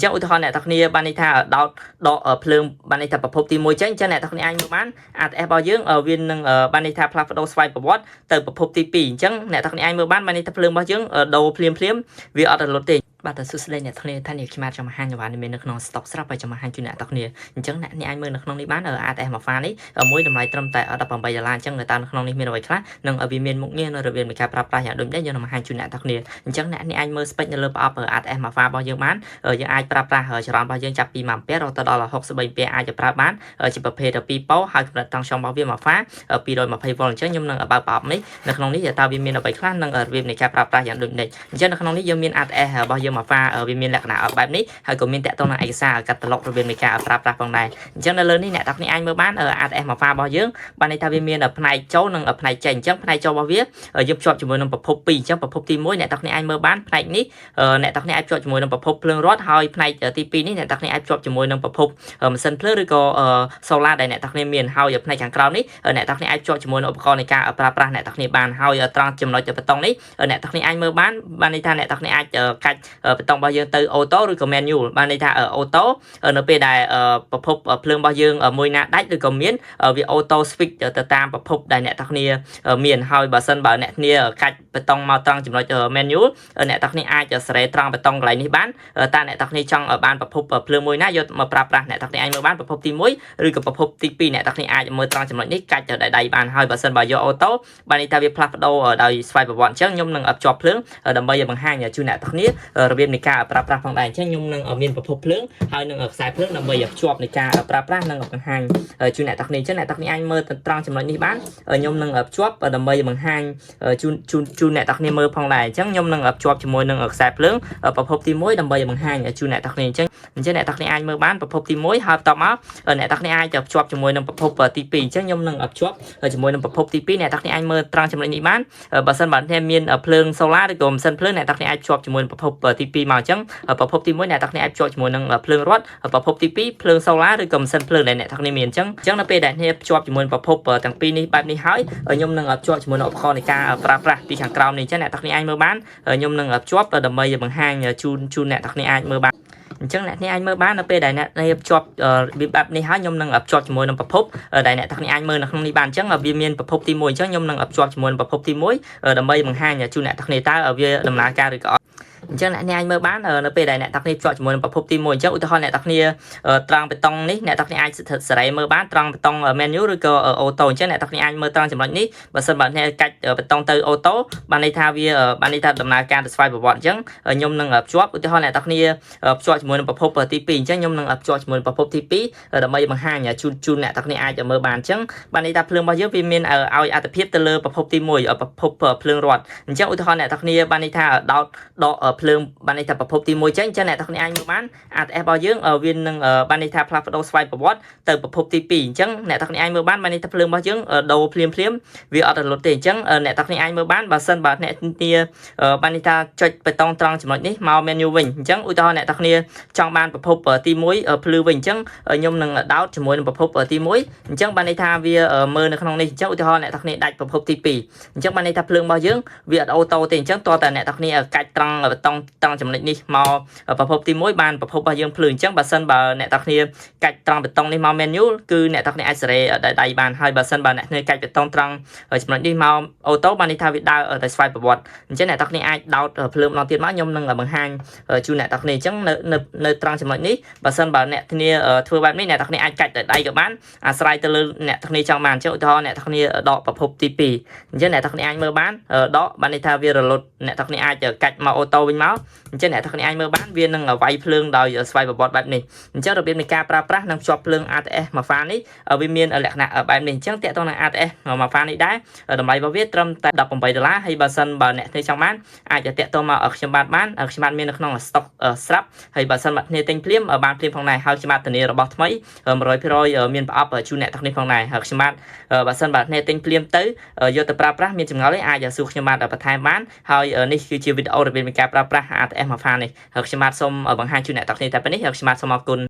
ចឹងឧទាហរណ៍អ្នកទាំងគ្នាបានន័យថាដោតដកភ្លើងបានន័យថាប្រភពទី1ចឹងអ្នកទាំងគ្នាអាចមើលបាន ATS របស់យើងវានឹងបានន័យថាផ្លាស់ប្ដូរស្វ័យប្រវត្តិទៅប្រភពទី2អញ្ចឹងអ្នកទាំងគ្នាអាចមើលបានបានន័យថាភ្លើងរបស់យើងដូរភ្លាមវាអត់រលត់ទេបាទសួស្តីអ្នកទាំងគ្នាថានេះខ្ញុំអាចចំហាញវ៉ាន់មាននៅក្នុង stock ស្រាប់ហើយចំហាញជូនអ្នកទាំងគ្នាអញ្ចឹងអ្នកអាចមើលនៅក្នុងនេះបាន ATS មួយហ្វានេះមួយតម្លៃត្រឹមតែ$18អញ្ចឹងនៅតាមក្នុងនេះមានអ្វីខ្លះនិងវាមានមុខងារនៅរបៀបនៃការប្រើប្រាស់យ៉ាងដូចនេះយើងនឹងបង្ហាញជូនអ្នកទាំងគ្នាអញ្ចឹងអ្នកអាចមើល spec នៅលើប្រអប់ ATS មួយហ្វារបស់យើងបានយើងអាចប្រើប្រាស់ចរន្តរបស់យើងចាប់ពី1អាំពែររហូតដល់63អាំពែរអាចប្រើបានជាប្រភេទ2ប៉ូហើយកម្រិតត្រង់ចំរបស់វាមួយហ្វា220Vអញ្ចឹងខ្ញុំនឹងបើកប្រអប់នេះនៅក្នុងនេះតើវាមានអ្វីខ្លះនិងរបៀបនៃការប្រើប្រាស់យ៉ាងដូចនេះអញ្ចឹងនៅក្នុងនេះយើងមាន ATS របស់យើងមួយហ្វាវាមានលក្ខណៈបែបនេះហើយក៏មានតាក់ទងនឹងឯកសារកាតាឡុករបៀបនៃការប្រើប្រាស់ផងដែរអញ្ចឹងនៅលើនេះអ្នកទាំងគ្នាអាចមើលបាន ATS មួយហ្វារបស់យើងបានន័យថាវាមានផ្នែកចូលនិងផ្នែកចេញអញ្ចឹងផ្នែកចូលរបស់វាយើងភ្ជាប់ជាមួយនឹងប្រភព2អញ្ចឹងប្រភពទី1អ្នកទាំងគ្នាអាចមើលបានផ្នែកនេះអ្នកទាំងគ្នាអាចភ្ជាប់ជាមួយនឹងប្រភពភ្លើងរត់ហើយផ្នែកទី2នេះអ្នកទាំងគ្នាអាចភ្ជាប់ជាមួយនឹងប្រភពម៉ាស៊ីនភ្លើងឬក៏ solar ដែលអ្នកទាំងគ្នាមានហើយផ្នែកខាងក្រោមនេះអ្នកទាំងគ្នាអាចភ្ជាប់ជាមួយនឹងឧបករណ៍នៃការប្រើប្រាស់អ្នកទាំងគ្នាបានហើយត្រង់ចំណុចបេតុងនេះអ្នកទាំងគ្នាអាចមើលបានន័យថាអ្នកទាំងគ្នាអាចកាច់បេតុងរបស់យើងទៅអូតូឬក៏ manual បានន័យថាអូតូនៅពេលដែលប្រភពភ្លើងរបស់យើងមួយណាដាច់ឬក៏មានវាអូតូ switch ទៅតាមប្រភពដែលអ្នកទាំងគ្នាមានហើយបើសិនបើអ្នកគ្នាកាច់បេតុងមកត្រង់ចំណុច manual អ្នកទាំងគ្នាអាចសេរីត្រង់បេតុងកន្លែងនេះបានតើអ្នកទាំងគ្នាចង់បានប្រភពភ្លើងមួយណាយកមកប្រើប្រាស់អ្នកទាំងគ្នាអាចមើលបានប្រភពទី1ឬក៏ប្រភពទី2អ្នកទាំងគ្នាអាចមើលត្រង់ចំណុចនេះកាច់ទៅដៃបានហើយបើសិនបើយកអូតូបានន័យថាវាផ្លាស់ប្ដូរដោយស្វ័យប្រវត្តិអញ្ចឹងខ្ញុំនឹងភ្ជាប់ភ្លើងដើម្បីឲ្យបង្ហាញជូនអ្នកទាំងគ្នារបៀបនៃការប្រើប្រាស់ផងដែរអញ្ចឹងខ្ញុំនឹងមានប្រភពភ្លើងហើយនឹងខ្សែភ្លើងដើម្បីភ្ជាប់នៃការប្រើប្រាស់និងបង្ហាញជូនអ្នកទាំងគ្នាអញ្ចឹងអ្នកទាំងគ្នាអាចមើលត្រង់ចំណុចនេះបានខ្ញុំនឹងភ្ជាប់ដើម្បីបង្ហាញជូនអ្នកទាំងគ្នាមើលផងដែរអញ្ចឹងខ្ញុំនឹងភ្ជាប់ជាមួយនឹងខ្សែភ្លើងប្រភពទី1ដើម្បីបង្ហាញជូនអ្នកទាំងគ្នាអញ្ចឹងអ្នកទាំងគ្នាអាចមើលបានប្រភពទី1ហើយបន្តមកអ្នកទាំងគ្នាអាចភ្ជាប់ជាមួយនឹងប្រភពទី2អញ្ចឹងខ្ញុំនឹងភ្ជាប់ជាមួយនឹងប្រភពទី2អ្នកទាំងគ្នាអាចមើលត្រង់ចំណុចនេះបានបើសិនបើអ្នកមានភ្លើង solar ឬក៏ម៉ាស៊ីនភ្លើងអ្នកទាំងគ្នាអាចភ្ជាប់ជាមួយនឹងប្រភពទី2មកអញ្ចឹងប្រភពទី1អ្នកទាំងគ្នាអាចភ្ជាប់ជាមួយនឹងភ្លើងរត់ប្រភពទី2ភ្លើង solar ឬក៏ម៉ាស៊ីនភ្លើងដែលអ្នកទាំងគ្នាមានអញ្ចឹងនៅពេលដែលអ្នកភ្ជាប់ជាមួយប្រភពទាំងពីរនេះបែបនេះហើយខ្ញុំនឹងភ្ជាប់ជាមួយនឹងឧបករណ៍នៃការប្រើប្រាស់ពីខាងក្រោមនេះអញ្ចឹងអ្នកទាំងគ្នាអាចមើលបានខ្ញុំនឹងភ្ជាប់ដើម្បីបង្ហាញជូនអ្នកទាំងគ្នាអាចមើលបានអញ្ចឹងអ្នកនេះអាចមើលបាននៅពេលដែលអ្នកភ្ជាប់វាបែបនេះហើយខ្ញុំនឹងភ្ជាប់ជាមួយនឹងប្រភពដែលអ្នកទាំងនេះអាចមើលនៅក្នុងនេះបានអញ្ចឹងវាមានប្រភពទី1អញ្ចឹងខ្ញុំនឹងភ្ជាប់ជាមួយនឹងប្រភពទី1ដើម្បីបង្ហាញជូនអ្នកទាំងនេះតើវាដំណើរការឬក៏អញ្ចឹងអ្នកអាចមើលបាននៅពេលដែលអ្នកទាំងគ្នាភ្ជាប់ជាមួយនឹងប្រភពទី1អញ្ចឹងឧទាហរណ៍អ្នកទាំងគ្នាត្រង់បេតុងនេះអ្នកទាំងគ្នាអាចសេរីមើលបានត្រង់បេតុង manual ឬក៏អូតូអញ្ចឹងអ្នកទាំងគ្នាអាចមើលត្រង់ចំណុចនេះបើសិនបើអ្នកកាច់បេតុងទៅអូតូបានន័យថាវាបានន័យថាដំណើរការទៅស្វ័យប្រវត្តិអញ្ចឹងខ្ញុំនឹងភ្ជាប់ឧទាហរណ៍អ្នកទាំងគ្នាភ្ជាប់ជាមួយនឹងប្រភពទី2អញ្ចឹងខ្ញុំនឹងភ្ជាប់ជាមួយនឹងប្រភពទី2ដើម្បីបង្ហាញជូនអ្នកទាំងគ្នាអាចមើលបានអញ្ចឹងបានន័យថាភ្លើងរបស់យើងវាមានឲ្យអត្ថភាពទៅលើប្រភពទី1ប្រភពភ្លើងរត់អញ្ចឹងឧទាហរណ៍អ្នកទាំងគ្នាបានន័យថាដោតភ្លើងបានន័យថាប្រភពទី1ចឹងអ្នកទាំងគ្នាអាចមើលបាន ATS របស់យើងវានឹងបានន័យថាផ្លាស់ប្ដូរស្វ័យប្រវត្តិទៅប្រភពទី2អញ្ចឹងអ្នកទាំងគ្នាអាចមើលបានបានន័យថាភ្លើងរបស់យើងដូរភ្លាមវាអត់រលត់ទេអញ្ចឹងអ្នកទាំងគ្នាអាចមើលបានបើសិនបើអ្នកគ្នាបានន័យថាចុចបេតុងត្រង់ចំណុចនេះមក menu វិញអញ្ចឹងឧទាហរណ៍អ្នកទាំងគ្នាចង់បានប្រភពទី1ភ្លឺវិញអញ្ចឹងខ្ញុំនឹងដោតជាមួយនឹងប្រភពទី1អញ្ចឹងបានន័យថាវាមើលនៅក្នុងនេះអញ្ចឹងឧទាហរណ៍អ្នកទាំងគ្នាដាច់ប្រភពទី2អញ្ចឹងបានន័យថាភ្លើងរបស់យើងវាអត់អូតូទេអញ្ចឹងតើតែអ្នកទាំងគ្នាកាច់ត្រង់បេតុងត្រង់ចំណុចនេះមកប្រភពទី1បានប្រភពរបស់យើងភ្លឺអញ្ចឹងបើសិនបើអ្នកទាំងគ្នាកាច់ត្រង់បេតុងនេះមក manual គឺអ្នកទាំងគ្នាអាចសេរីដៃបានហើយបើសិនបើអ្នកគ្នាកាច់បេតុងត្រង់ចំណុចនេះមកអូតូបានន័យថាវាដើរតែស្វ័យប្រវត្តិអញ្ចឹងអ្នកទាំងគ្នាអាចដោតភ្លើងម្ដងទៀតមកខ្ញុំនឹងបង្ហាញជូនអ្នកទាំងគ្នាអញ្ចឹងនៅត្រង់ចំណុចនេះបើសិនបើអ្នកគ្នាធ្វើបែបនេះអ្នកទាំងគ្នាអាចកាច់តែដៃក៏បានអាស្រ័យទៅលើអ្នកទាំងគ្នាចង់បានអញ្ចឹងឧទាហរណ៍អ្នកទាំងគ្នាដកប្រភពទី2អញ្ចឹងអ្នកទាំងគ្នាអាចមើលបានដកបានន័យថាវារលត់អ្នកទាំងគ្នាអាចកាច់មកអូតូវិញមកអញ្ចឹងអ្នកទាំងគ្នាអាចមើលបានវានឹងវាយភ្លើងដោយស្វ័យប្រវត្តិបែបនេះអញ្ចឹងរបៀបនៃការប្រើប្រាស់និងភ្ជាប់ភ្លើង ATS មួយហ្វានេះវាមានលក្ខណៈបែបនេះអញ្ចឹងតាក់ទងនឹង ATS មួយហ្វានេះដែរតម្លៃរបស់វាត្រឹមតែ$18ហើយបើសិនបើអ្នកគ្នាចង់បានអាចតាក់ទងមកខ្ញុំបានខ្ញុំបានមាននៅក្នុង stock ស្រាប់ហើយបើសិនបើអ្នកទិញភ្លាមបានភ្លាមផងដែរហើយខ្ញុំបានធានារបស់ថ្មី100%មានប្រអប់ជូនអ្នកទាំងនេះផងដែរហើយខ្ញុំបានបើសិនបើអ្នកទិញភ្លាមទៅយកទៅប្រើប្រាស់មានចម្ងល់ទេអាចសួរខ្ញុំបានបន្ថែមបានហើយនេះគឺជាវីដេអូរបៀបនៃការប្រើប្រាស់ ATS មួយហ្វានេះហើយខ្ញុំបាទសូមបង្ហាញជូនអ្នកទាំងគ្នាតែប៉ុណ្នេះហើយខ្ញុំបាទសូមអរគុណ